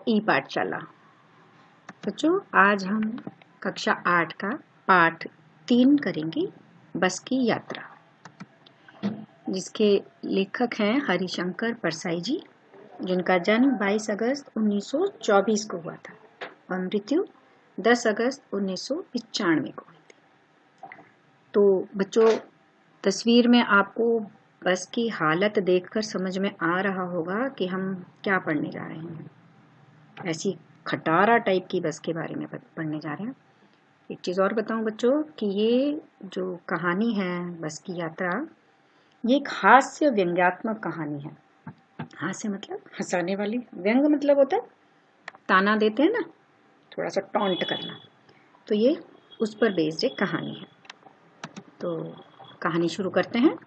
ई पाठशाला। बच्चों, आज हम कक्षा 8 का पाठ 3 करेंगे, बस की यात्रा, जिसके लेखक हैं हरिशंकर परसाई जी, जिनका जन्म 22 अगस्त 1924 को हुआ था और मृत्यु 10 अगस्त 1995 को हुई थी। तो बच्चों, तस्वीर में आपको बस की हालत देखकर समझ में आ रहा होगा कि हम क्या पढ़ने जा रहे हैं। ऐसी खटारा टाइप की बस के बारे में पढ़ने जा रहे हैं। एक चीज़ और बताऊं बच्चों कि ये जो कहानी है बस की यात्रा, ये एक हास्य व्यंग्यात्मक कहानी है। हास्य मतलब हंसाने वाली, व्यंग मतलब होता है ताना देते हैं ना, थोड़ा सा टॉन्ट करना। तो ये उस पर बेस्ड एक कहानी है। तो कहानी शुरू करते हैं।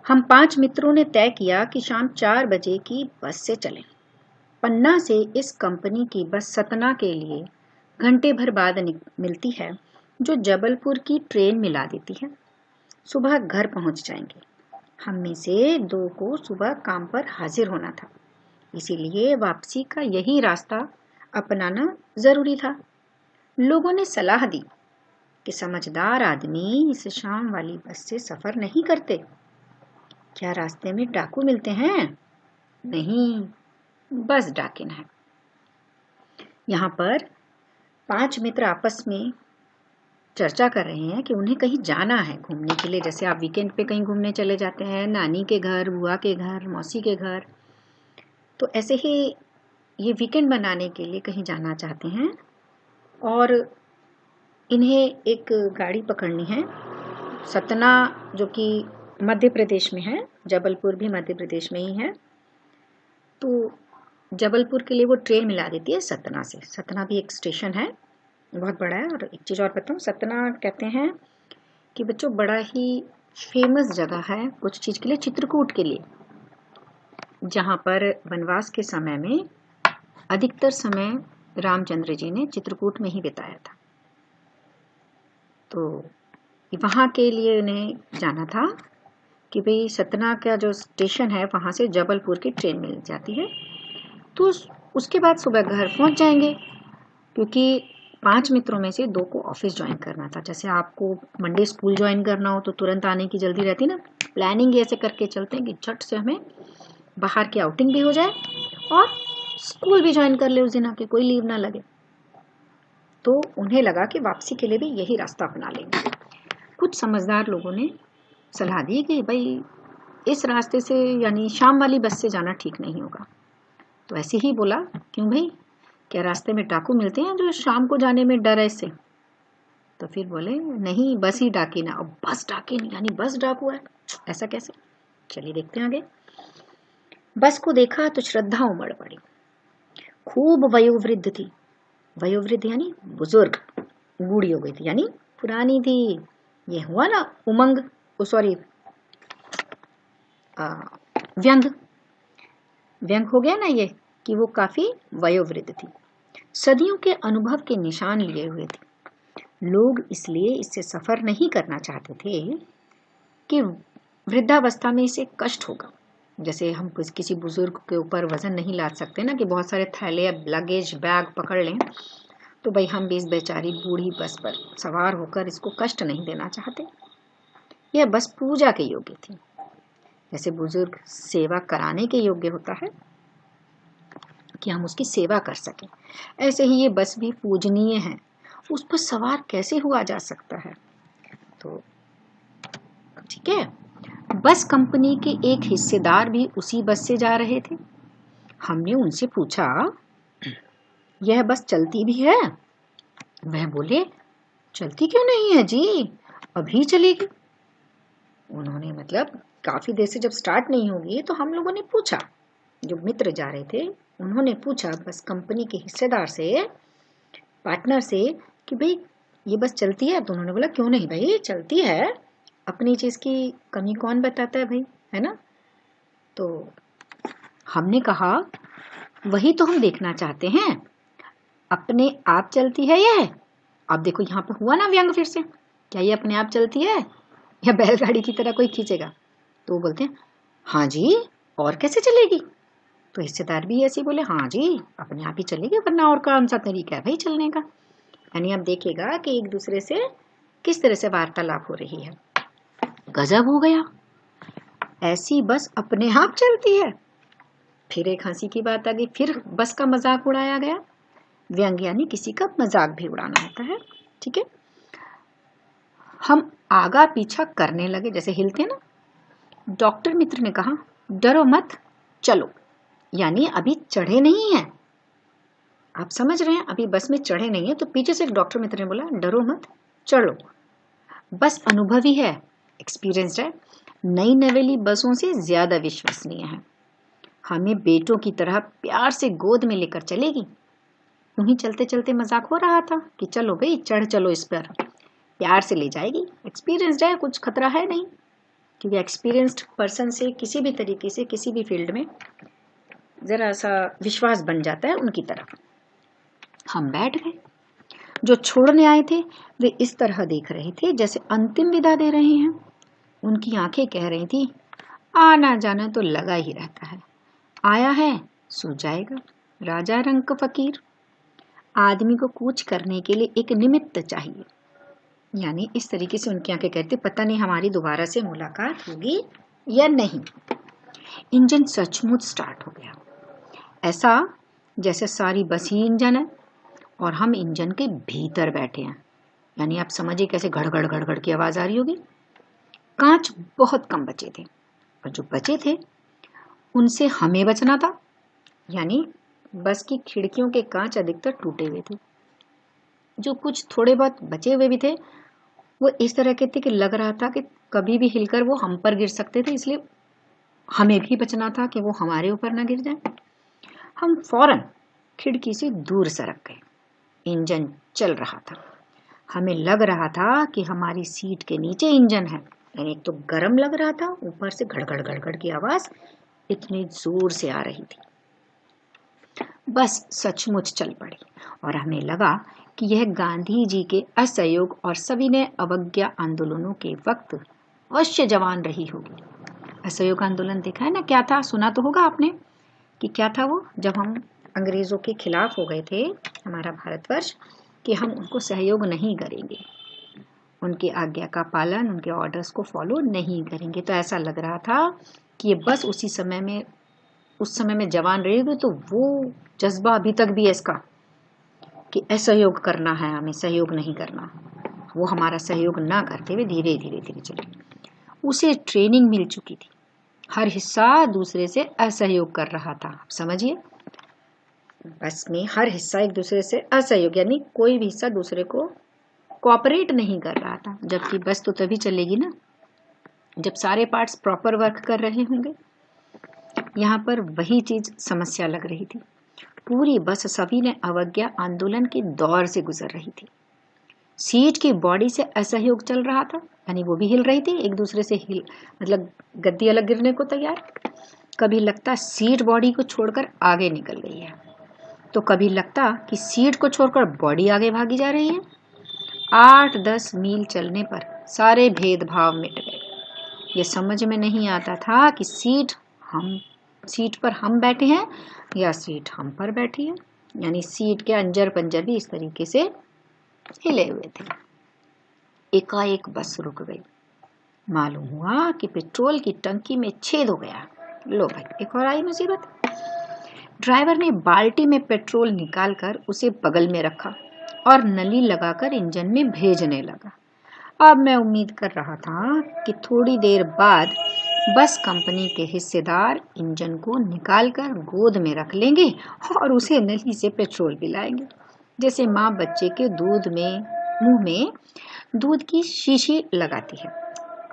हम 5 मित्रों ने तय किया कि शाम 4 बजे की बस से चलें। पन्ना से इस कंपनी की बस सतना के लिए घंटे भर बाद मिलती है, जो जबलपुर की ट्रेन मिला देती है। सुबह घर पहुंच जाएंगे। हम में से 2 को सुबह काम पर हाजिर होना था, इसीलिए वापसी का यही रास्ता अपनाना जरूरी था। लोगों ने सलाह दी कि समझदार आदमी इस शाम वाली बस से सफर नहीं करते। क्या रास्ते में डाकू मिलते हैं? नहीं, बस डाकिन है। यहाँ पर 5 मित्र आपस में चर्चा कर रहे हैं कि उन्हें कहीं जाना है घूमने के लिए। जैसे आप वीकेंड पे कहीं घूमने चले जाते हैं, नानी के घर, बुआ के घर, मौसी के घर, तो ऐसे ही ये वीकेंड बनाने के लिए कहीं जाना चाहते हैं और इन्हें एक गाड़ी पकड़नी है। सतना, जो कि मध्य प्रदेश में है, जबलपुर भी मध्य प्रदेश में ही है, तो जबलपुर के लिए वो ट्रेन मिला देती है सतना से। सतना भी एक स्टेशन है, बहुत बड़ा है। और एक चीज़ और बताऊँ, सतना कहते हैं कि बच्चों बड़ा ही फेमस जगह है कुछ चीज़ के लिए, चित्रकूट के लिए, जहाँ पर वनवास के समय में अधिकतर समय रामचंद्र जी ने चित्रकूट में ही बिताया था। तो वहाँ के लिए उन्हें जाना था कि भाई सतना का जो स्टेशन है वहाँ से जबलपुर की ट्रेन मिल जाती है, तो उसके बाद सुबह घर पहुँच जाएंगे। क्योंकि 5 मित्रों में से 2 को ऑफिस ज्वाइन करना था। जैसे आपको मंडे स्कूल ज्वाइन करना हो तो तुरंत आने की जल्दी रहती ना, प्लानिंग ऐसे करके चलते हैं कि झट से हमें बाहर की आउटिंग भी हो जाए और स्कूल भी ज्वाइन कर ले उस दिन आके, कोई लीव ना लगे। तो उन्हें लगा कि वापसी के लिए भी यही रास्ता अपना लेंगे। कुछ समझदार लोगों ने सलाह दी कि भाई इस रास्ते से, यानी शाम वाली बस से जाना ठीक नहीं होगा। तो ऐसे ही बोला, क्यों भाई, क्या रास्ते में डाकू मिलते हैं जो शाम को जाने में डर है इससे? तो फिर बोले नहीं, बस ही डाकिन है। अब बस डाकिन यानी बस डाकू है, ऐसा कैसे? चलिए देखते हैं आगे। बस को देखा तो श्रद्धा उमड़ पड़ी। खूब वयोवृद्ध थी। वयोवृद्ध यानी बुजुर्ग, बूढ़ी हो गई थी, यानी पुरानी थी। ये हुआ ना उमंग, सॉरी व्यंग, व्यंग हो गया ना ये, कि वो काफी वयोवृद्ध थी, सदियों के अनुभव के निशान लिए हुए थे। लोग इसलिए इससे सफर नहीं करना चाहते थे कि वृद्धावस्था में इसे कष्ट होगा। जैसे हम किसी बुजुर्ग के ऊपर वजन नहीं लाद सकते ना, कि बहुत सारे थैले, लगेज, बैग पकड़ लें, तो भाई हम भी इस बेचारी बूढ़ी बस पर सवार होकर इसको कष्ट नहीं देना चाहते। यह बस पूजा के योग्य थी। जैसे बुजुर्ग सेवा कराने के योग्य होता है कि हम उसकी सेवा कर सकें, ऐसे ही ये बस भी पूजनीय है। उस पर सवार कैसे हुआ जा सकता है? तो ठीक है, बस कंपनी के एक हिस्सेदार भी उसी बस से जा रहे थे। हमने उनसे पूछा, यह बस चलती भी है? वह बोले, चलती क्यों नहीं है जी, अभी चलेगी। उन्होंने मतलब काफी देर से जब स्टार्ट नहीं होगी, तो हम लोगों ने पूछा, जो मित्र जा रहे थे उन्होंने पूछा बस कंपनी के हिस्सेदार से, पार्टनर से, कि भाई ये बस चलती है? तो उन्होंने बोला, क्यों नहीं भाई, चलती है, अपनी चीज की कमी कौन बताता है भाई, है ना? तो हमने कहा, वही तो हम देखना चाहते हैं, अपने आप चलती है यह? अब देखो यहाँ पे हुआ ना व्यंग फिर से, क्या ये अपने आप चलती है या बैलगाड़ी की तरह कोई खींचेगा? तो बोलते हैं, हाँ जी, और कैसे चलेगी? तो हिस्सेदार भी ऐसे बोले, हाँ जी अपने आप ही चलेगी, वरना और कौन सा तरीका है भाई चलने का। यानी अब देखिएगा कि एक दूसरे से किस तरह से वार्तालाप हो रही है। गजब हो गया, ऐसी बस अपने आप चलती है। फिर एक हंसी की बात आ गई, फिर बस का मजाक उड़ाया गया। व्यंग यानी किसी का मजाक भी उड़ाना होता है, ठीक है। हम आगा पीछा करने लगे, जैसे हिलते ना। डॉक्टर मित्र ने कहा, डरो मत चलो, यानी अभी चढ़े नहीं हैं। आप समझ रहे हैं, अभी बस में चढ़े नहीं है। तो पीछे से डॉक्टर मित्र ने बोला, डरो मत चलो, बस अनुभवी है, एक्सपीरियंस्ड है, नई नवेली बसों से ज्यादा विश्वसनीय है, हमें बेटों की तरह प्यार से गोद में लेकर चलेगी। यूं ही चलते चलते मजाक हो रहा था कि चलो भाई चढ़ चलो इस पर, प्यार से ले जाएगी, एक्सपीरियंस्ड है, कुछ खतरा है नहीं। क्योंकि एक्सपीरियंस्ड पर्सन से किसी भी तरीके से किसी भी फील्ड में जरा सा विश्वास बन जाता है उनकी तरफ। हम बैठ गए। जो छोड़ने आए थे वे इस तरह देख रहे थे जैसे अंतिम विदा दे रहे हैं। उनकी आंखें कह रही थी, आना जाना तो लगा ही रहता है, आया है सो जाएगा, राजा रंग का फकीर। आदमी को कूच करने के लिए एक निमित्त चाहिए। यानी इस तरीके से उनकी आंखें कहती, पता नहीं हमारी दोबारा से मुलाकात होगी या नहीं। इंजन सचमुच स्टार्ट हो गया, ऐसा जैसे सारी बस ही इंजन है और हम इंजन के भीतर बैठे हैं। यानी आप समझिए कैसे घड़ घड़ घड़ की आवाज आ रही होगी। कांच बहुत कम बचे थे और जो बचे थे उनसे हमें बचना था। यानी बस की खिड़कियों के कांच अधिकतर टूटे हुए थे, जो कुछ थोड़े बहुत बचे हुए भी थे वो इस तरह के थे कि लग रहा था कि कभी भी हिलकर वो हम पर गिर सकते थे, इसलिए हमें भी बचना था कि वो हमारे ऊपर ना गिर जाए। हम फौरन खिड़की से दूर सरक गए। इंजन चल रहा था, हमें लग रहा था कि हमारी सीट के नीचे इंजन है। यानी एक तो गर्म लग रहा था, ऊपर से घड़ घड़ की आवाज इतनी जोर से आ रही थी। बस सचमुच चल पड़ी और हमें लगा कि यह गांधी जी के असहयोग और सविनय अवज्ञा आंदोलनों के वक्त अवश्य जवान रही होगी। असहयोग आंदोलन देखा है ना, क्या था, सुना तो होगा आपने कि क्या था वो, जब हम अंग्रेजों के खिलाफ हो गए थे हमारा भारतवर्ष, कि हम उनको सहयोग नहीं करेंगे, उनकी आज्ञा का पालन, उनके ऑर्डर्स को फॉलो नहीं करेंगे। तो ऐसा लग रहा था कि ये बस उस समय में जवान रहेगी। तो वो जज्बा अभी तक भी है इसका कि असहयोग करना है, हमें सहयोग नहीं करना। वो हमारा सहयोग ना करते हुए धीरे धीरे चले। उसे ट्रेनिंग मिल चुकी थी, हर हिस्सा दूसरे से असहयोग कर रहा था। समझिए, बस में हर हिस्सा एक दूसरे से असहयोग, यानी कोई भी हिस्सा दूसरे को कोऑपरेट नहीं कर रहा था। जबकि बस तो तभी चलेगी ना जब सारे पार्ट्स प्रॉपर वर्क कर रहे होंगे। यहाँ पर वही चीज समस्या लग रही थी। पूरी बस सविनय अवज्ञा आंदोलन के दौर से गुजर रही थी। सीट की बॉडी से असहयोग चल रहा था, यानी वो भी हिल रही थी, एक दूसरे से मतलब गद्दी अलग गिरने को तैयार। कभी लगता सीट बॉडी को छोड़कर आगे निकल गई है, तो कभी लगता कि सीट को छोड़कर बॉडी आगे भागी जा रही है। 8-10 मील चलने पर सारे भेदभाव मिट गए। ये समझ में नहीं आता था कि सीट पर हम बैठे हैं या सीट हम पर बैठी है। यानी सीट के अंजर पंजर भी इस तरीके से हिले हुए थे। एकाएक बस रुक गई। मालूम हुआ कि पेट्रोल की टंकी में छेद हो गया। लो भाई, एक और आई मुसीबत। ड्राइवर ने बाल्टी में पेट्रोल निकालकर उसे बगल में रखा और नली लगाकर इंजन में भेजने लगा। अब मैं उम्मीद कर रहा था कि थोड़ी देर बाद बस कंपनी के हिस्सेदार इंजन को निकालकर गोद में रख लेंगे और उसे नली से पेट्रोल पिलाएंगे, जैसे माँ बच्चे के मुंह में दूध की शीशी लगाती है।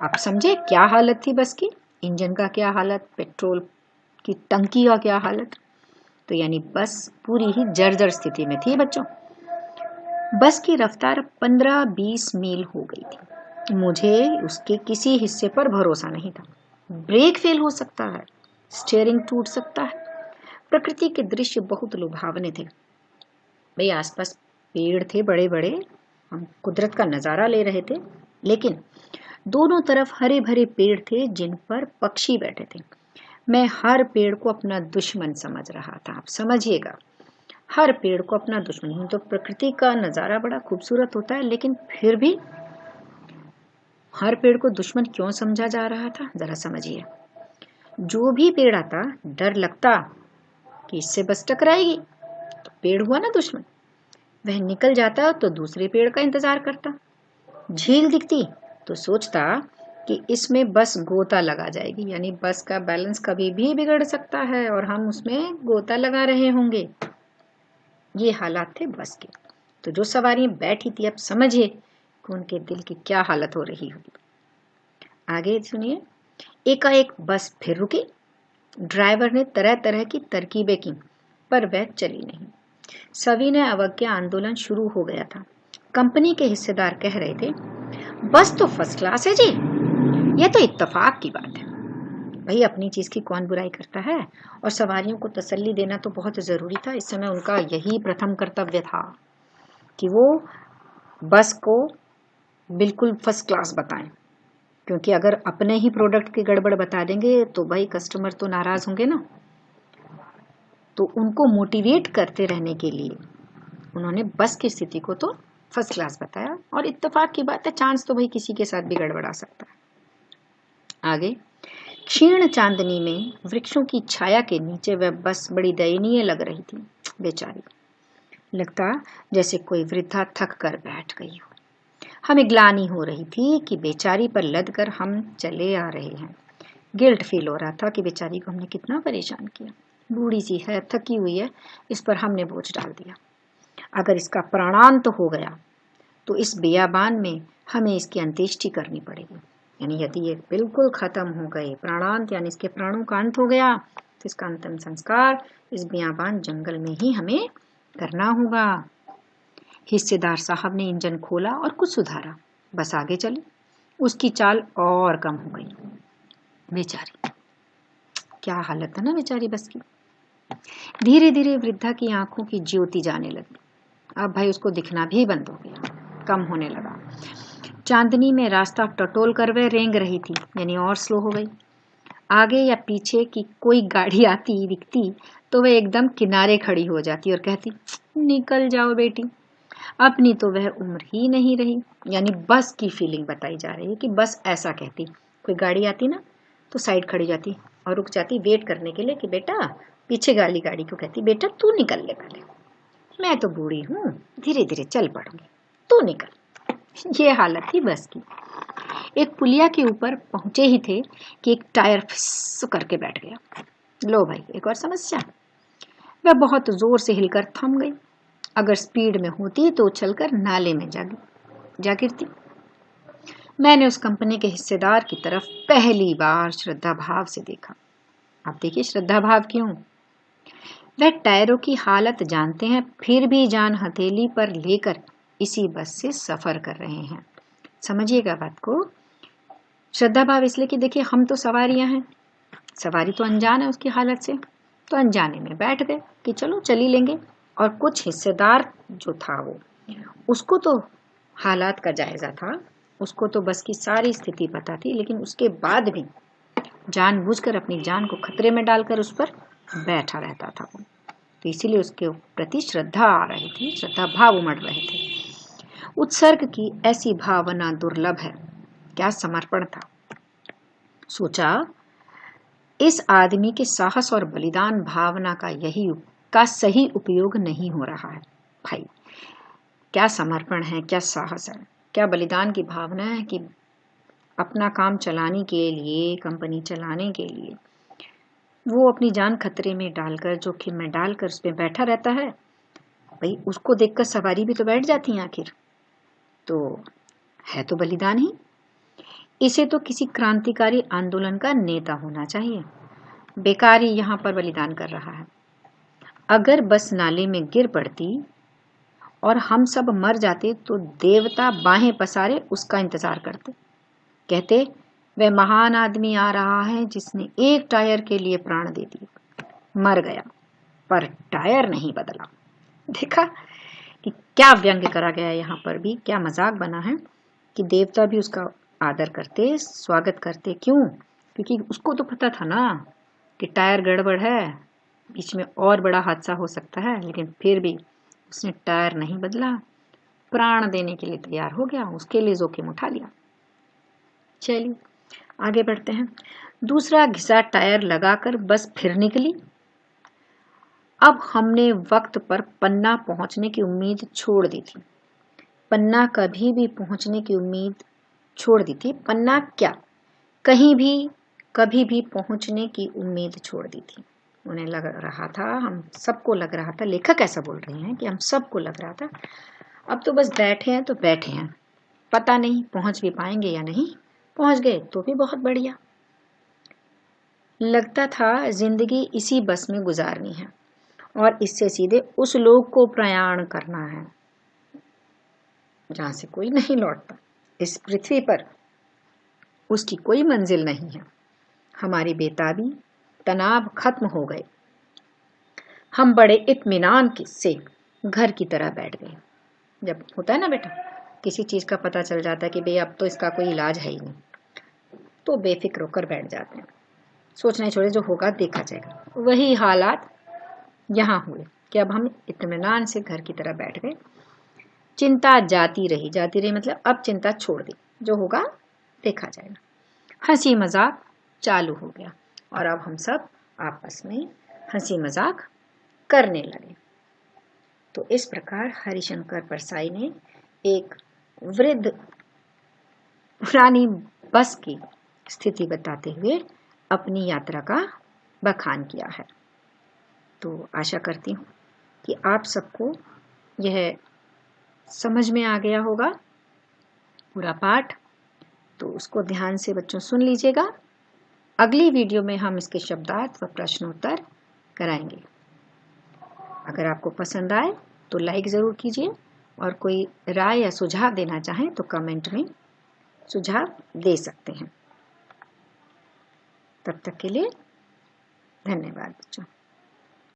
आप समझे क्या हालत थी बस की, इंजन का क्या हालत, पेट्रोल की टंकी का क्या हालत। तो यानी बस पूरी ही जर्जर स्थिति में थी बच्चों। बस की रफ्तार 15-20 मील हो गई थी। मुझे उसके किसी हिस्से पर भरोसा नहीं था। ब्रेक फेल हो सकता है, स्टीयरिंग टूट सकता है। प्रकृति के दृश्य बहुत लुभावने थे भाई। आसपास पेड़ थे बड़े बड़े, हम कुदरत का नजारा ले रहे थे, लेकिन दोनों तरफ हरे भरे पेड़ थे जिन पर पक्षी बैठे थे। मैं हर पेड़ को अपना दुश्मन समझ रहा था। आप समझिएगा, हर पेड़ को अपना दुश्मन। तो प्रकृति का नज़ारा बड़ा खूबसूरत होता है, लेकिन फिर भी हर पेड़ को दुश्मन क्यों समझा जा रहा था, जरा समझिए। जो भी पेड़ आता डर लगता कि इससे बस टकराएगी, तो पेड़ हुआ ना दुश्मन। वह निकल जाता तो दूसरे पेड़ का इंतजार करता। झील दिखती तो सोचता कि इसमें बस गोता लगा जाएगी, यानी बस का बैलेंस कभी भी बिगड़ सकता है और हम उसमें गोता लगा रहे होंगे। ये हालात थे बस के। तो जो सवारियां बैठी थी, अब समझिए कि उनके दिल की क्या हालत हो रही होगी। आगे सुनिए। एकाएक बस फिर रुकी। ड्राइवर ने तरह तरह की तरकीबें की, पर वह चली नहीं। सविनय अवज्ञा आंदोलन शुरू हो गया था। कंपनी के हिस्सेदार कह रहे थे, बस तो फर्स्ट क्लास है जी, यह तो इत्तेफाक की बात है। भाई, अपनी चीज की कौन बुराई करता है, और सवारियों को तसल्ली देना तो बहुत जरूरी था। इस समय उनका यही प्रथम कर्तव्य था कि वो बस को बिल्कुल फर्स्ट क्लास बताएं, क्योंकि अगर अपने ही प्रोडक्ट की गड़बड़ बता देंगे तो भाई कस्टमर तो नाराज होंगे ना। तो उनको मोटिवेट करते रहने के लिए उन्होंने बस की स्थिति को तो फर्स्ट क्लास बताया, और इत्तेफाक की बात है, चांस तो भाई किसी के साथ भी गड़बड़ा सकता है। आगे। क्षीण चांदनी में वृक्षों की छाया के नीचे वह बस बड़ी दयनीय लग रही थी। बेचारी, लगता जैसे कोई वृद्धा थक कर बैठ गई हो। हमें ग्लानि हो रही थी कि बेचारी पर लद कर हम चले आ रहे हैं। गिल्ट फील हो रहा था कि बेचारी को हमने कितना परेशान किया। बूढ़ी सी है, थकी हुई है, इस पर हमने बोझ डाल दिया। अगर इसका प्राणांत हो गया तो इस बियाबान में हमें इसकी अंत्येष्टि करनी पड़ेगी। यानी यदि ये बिल्कुल खत्म हो गए, प्राणांत यानी इसके प्राणों का अंत हो गया, तो इसका अंतिम संस्कार इस बियाबान जंगल में ही हमें करना होगा। हिस्सेदार साहब ने इंजन खोला और कुछ सुधारा। बस आगे चली। उसकी चाल और कम हो गई। बेचारी, क्या हालत है ना बेचारी बस की। धीरे धीरे वृद्धा की आंखों की ज्योति जाने लगी। अब भाई उसको दिखना भी बंद हो गया, कम होने लगा। चांदनी में रास्ता टटोल कर वह रेंग रही थी, यानी और स्लो हो गई। आगे या पीछे की कोई गाड़ी आती दिखती तो वह एकदम किनारे खड़ी हो जाती और कहती, निकल जाओ बेटी। अपनी तो वह उम्र ही नहीं रही। यानी बस की फीलिंग बताई जा रही है कि बस ऐसा कहती। कोई गाड़ी आती ना तो साइड खड़ी जाती और रुक जाती वेट करने के लिए कि बेटा, पीछे गाड़ी को कहती, बेटा तू निकल ले पहले, मैं तो बूढ़ी हूँ, धीरे धीरे चल पड़ूंगी, तू निकल। ये हालत थी बस की। एक पुलिया के ऊपर पहुंचे ही थे कि एक टायर फिस करके बैठ गया। लो भाई, एक और समस्या। वह बहुत जोर से हिलकर थम गई। अगर स्पीड में होती तो उछलकर नाले में जा गिरती। मैंने उस कंपनी के हिस्सेदार की तरफ पहली बार श्रद्धा भाव से देखा। आप देखिए श्रद्धा भाव क्यों। वह टायरों की हालत जानते हैं, फिर भी जान हथेली पर लेकर इसी बस से सफर कर रहे हैं। समझिएगा बात को। श्रद्धा भाव इसलिए कि देखिए, हम तो सवारियां हैं, सवारी तो अनजान है उसकी हालत से, तो अनजाने में बैठ गए कि चलो चली लेंगे। और कुछ हिस्सेदार जो था वो, उसको तो हालात का जायजा था, उसको तो बस की सारी स्थिति पता थी, लेकिन उसके बाद भी जानबूझकर अपनी जान को खतरे में डालकर उस पर बैठा रहता था वो। तो इसीलिए उसके प्रति श्रद्धा आ रही थी, श्रद्धा भाव उमड़ रहे थे। उत्सर्ग की ऐसी भावना दुर्लभ है। क्या समर्पण था। सोचा, इस आदमी के साहस और बलिदान भावना का सही उपयोग नहीं हो रहा है। भाई, क्या समर्पण है, क्या साहस है, क्या बलिदान की भावना है कि अपना काम चलाने के लिए, कंपनी चलाने के लिए वो अपनी जान खतरे में डालकर, जोखिम में डालकर उस पर बैठा रहता है। भाई, उसको देखकर सवारी भी तो बैठ जाती है आखिर। तो है तो बलिदान ही। इसे तो किसी क्रांतिकारी आंदोलन का नेता होना चाहिए। बेकार ही यहाँ पर बलिदान कर रहा है। अगर बस नाले में गिर पड़ती और हम सब मर जाते तो देवता बाहें पसारे उसका इंतजार करते, कहते वह महान आदमी आ रहा है जिसने एक टायर के लिए प्राण दे दिए। मर गया पर टायर नहीं बदला। देखा कि क्या व्यंग्य करा गया। यहाँ पर भी क्या मजाक बना है कि देवता भी उसका आदर करते, स्वागत करते। क्यों? क्योंकि उसको तो पता था ना कि टायर गड़बड़ है, बीच में और बड़ा हादसा हो सकता है, लेकिन फिर भी उसने टायर नहीं बदला, प्राण देने के लिए तैयार हो गया, उसके लिए जोखिम उठा लिया। चलिए आगे बढ़ते हैं। दूसरा घिसा टायर लगाकर बस फिर निकली। अब हमने वक्त पर पन्ना पहुंचने की उम्मीद छोड़ दी थी। पन्ना कभी भी पहुंचने की उम्मीद छोड़ दी थी। पन्ना क्या, कहीं भी कभी भी पहुंचने की उम्मीद छोड़ दी थी। उन्हें लग रहा था, हम सबको लग रहा था, लेखक ऐसा बोल रहे हैं कि हम सबको लग रहा था अब तो बस बैठे हैं तो बैठे हैं, पता नहीं पहुंच भी पाएंगे या नहीं, पहुंच गए तो भी बहुत बढ़िया। लगता था जिंदगी इसी बस में गुजारनी है और इससे सीधे उस लोक को प्रयाण करना है जहां से कोई नहीं लौटता। इस पृथ्वी पर उसकी कोई मंजिल नहीं है। हमारी बेताबी, तनाव खत्म हो गए। हम बड़े इत्मीनान से घर की तरह बैठ गए। जब होता है ना बेटा, किसी चीज का पता चल जाता है कि भाई अब तो इसका कोई इलाज है ही नहीं, तो बेफिक्र होकर बैठ जाते हैं, सोचना ही छोड़े, जो होगा देखा जाएगा। वही हालात यहाँ हुए कि अब हम इत्मीनान से घर की तरह बैठ गए। चिंता जाती रही मतलब अब चिंता छोड़ दी, जो होगा देखा जाएगा। हंसी मजाक चालू हो गया और अब हम सब आपस में हंसी मजाक करने लगे। तो इस प्रकार हरिशंकर परसाई ने एक वृद्ध पुरानी बस की स्थिति बताते हुए अपनी यात्रा का बखान किया है। तो आशा करती हूँ कि आप सबको यह समझ में आ गया होगा पूरा पाठ। तो उसको ध्यान से बच्चों सुन लीजिएगा। अगली वीडियो में हम इसके शब्दार्थ व प्रश्नोत्तर कराएंगे। अगर आपको पसंद आए तो लाइक ज़रूर कीजिए और कोई राय या सुझाव देना चाहें तो कमेंट में सुझाव दे सकते हैं। तब तक के लिए धन्यवाद बच्चों।